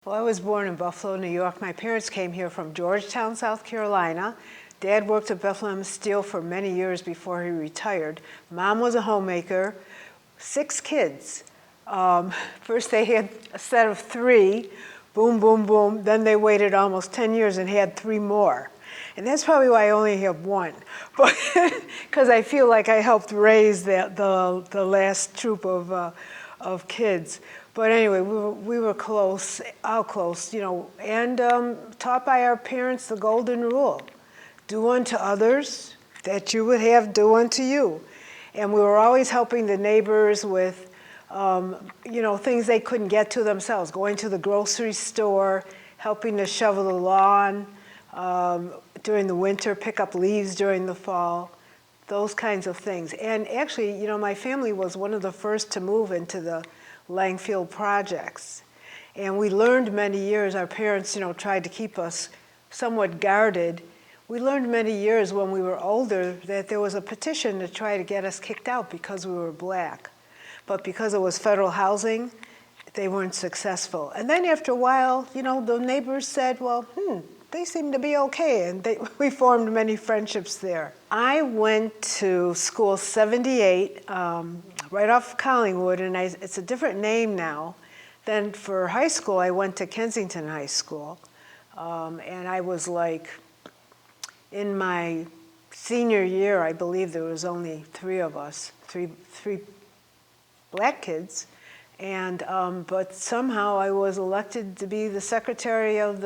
Well, I was born in Buffalo, New York. My parents came here from Georgetown, South Carolina. Dad worked at Bethlehem Steel for many years before he retired. Mom was a homemaker, 6 kids. First they had a set of 3, boom, boom, boom. Then they waited almost 10 years and had 3 more. And that's probably why I only have 1, but because I feel like I helped raise the last troop of kids. But anyway, we were close, all close, you know, and taught by our parents the golden rule. Do unto others that you would have do unto you. And we were always helping the neighbors with, you know, things they couldn't get to themselves, going to the grocery store, helping to shovel the lawn during the winter, pick up leaves during the fall, those kinds of things. And actually, you know, my family was one of the first to move into the Langfield projects. And we learned many years, our parents, you know, tried to keep us somewhat guarded. We learned many years when we were older that there was a petition to try to get us kicked out because we were black. But because it was federal housing, they weren't successful. And then after a while, you know, the neighbors said, well, they seem to be okay, and we formed many friendships there. I went to school 78, right off Collingwood, and it's a different name now. Then for high school, I went to Kensington High School, and I was like, in my senior year, I believe there was only 3 of us, three black kids, and but somehow I was elected to be the secretary of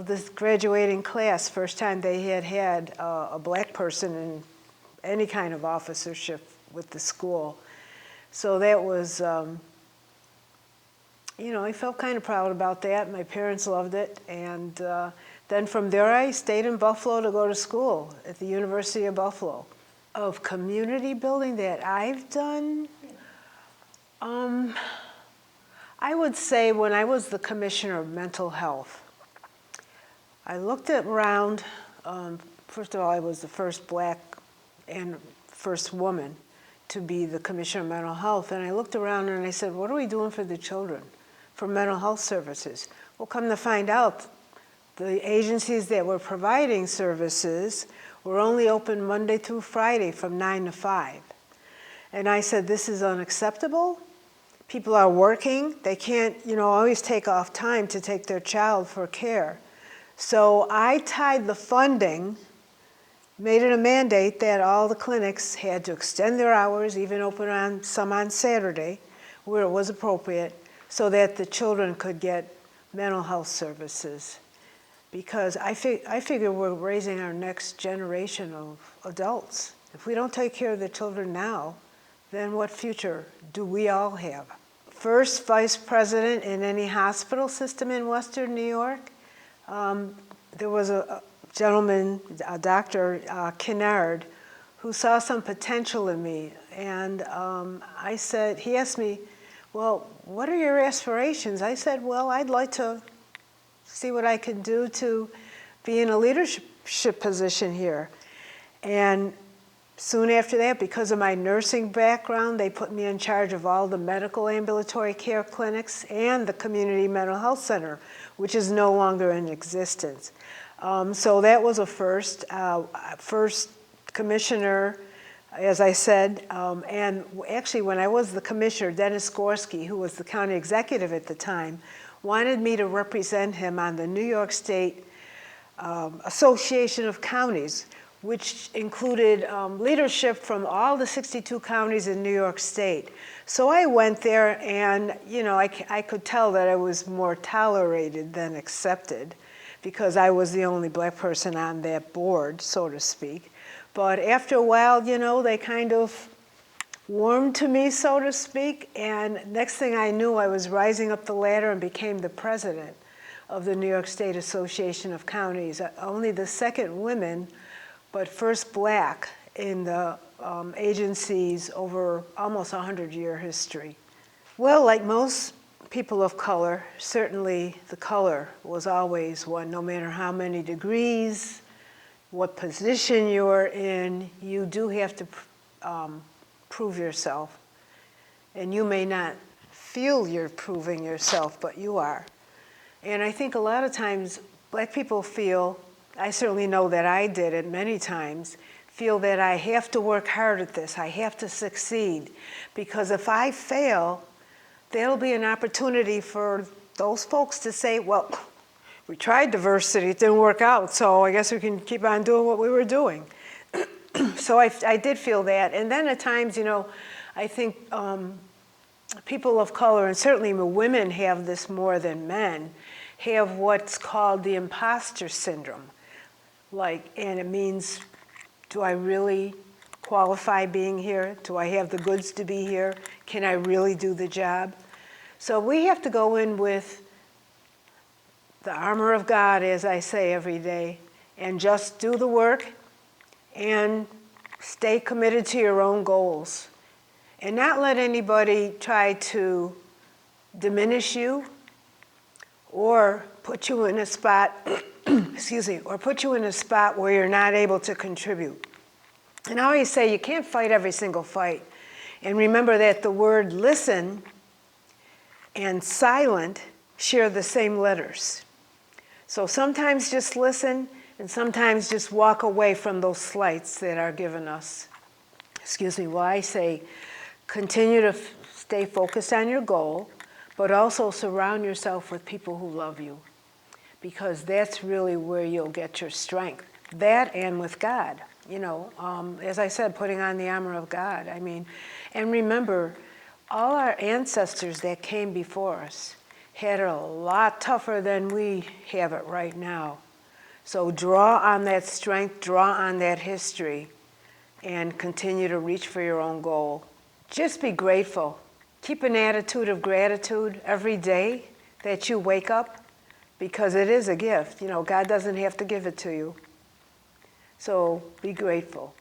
this graduating class. First time they had a black person in any kind of officership with the school. So that was, you know, I felt kind of proud about that. My parents loved it. And then from there, I stayed in Buffalo to go to school at the University of Buffalo. Of community building that I've done, I would say when I was the commissioner of mental health, I looked around. First of all, I was the first black and first woman to be the commissioner of mental health. And I looked around and I said, what are we doing for the children, for mental health services? Well, come to find out, the agencies that were providing services were only open Monday through Friday from 9 to 5. And I said, this is unacceptable. People are working. They can't, you know, always take off time to take their child for care. So I tied the funding, made it a mandate that all the clinics had to extend their hours, even open some on Saturday, where it was appropriate, so that the children could get mental health services. Because I figure we're raising our next generation of adults. If we don't take care of the children now, then what future do we all have? First vice president in any hospital system in Western New York. There was a gentleman, Dr. Kennard, who saw some potential in me. And I said, he asked me, well, what are your aspirations? I said, well, I'd like to see what I can do to be in a leadership position here. And soon after that, because of my nursing background, they put me in charge of all the medical ambulatory care clinics and the community mental health center, which is no longer in existence. So that was a first commissioner, as I said. And actually, when I was the commissioner, Dennis Gorski, who was the county executive at the time, wanted me to represent him on the New York State Association of Counties, which included leadership from all the 62 counties in New York State. So I went there, and you know, I could tell that I was more tolerated than accepted, because I was the only black person on that board, so to speak. But after a while, you know, they kind of warmed to me, so to speak, and next thing I knew, I was rising up the ladder and became the president of the New York State Association of Counties, only the second woman, but first black in the agency's over almost 100-year history. Well, like most people of color, certainly the color was always one. No matter how many degrees, what position you're in, you do have to prove yourself. And you may not feel you're proving yourself, but you are. And I think a lot of times Black people feel, I certainly know that I did it many times, feel that I have to work hard at this, I have to succeed. Because if I fail, there'll be an opportunity for those folks to say, well, we tried diversity, it didn't work out, so I guess we can keep on doing what we were doing. So I did feel that. And then at times, you know, I think people of color, and certainly women have this more than men, have what's called the imposter syndrome. And it means, do I really qualify being here? Do I have the goods to be here? Can I really do the job? So we have to go in with the armor of God, as I say every day, and just do the work and stay committed to your own goals. And not let anybody try to diminish you or put you in a spot, or put you in a spot where you're not able to contribute. And I always say you can't fight every single fight. And remember that the word listen and silent share the same letters. So sometimes just listen, and sometimes just walk away from those slights that are given us. Well, I say continue to stay focused on your goal, but also surround yourself with people who love you, because that's really where you'll get your strength. That and with God, you know, as I said, putting on the armor of God. I mean, and remember, all our ancestors that came before us had it a lot tougher than we have it right now. So draw on that strength, draw on that history, and continue to reach for your own goal. Just be grateful. Keep an attitude of gratitude every day that you wake up, because it is a gift. You know, God doesn't have to give it to you. So be grateful.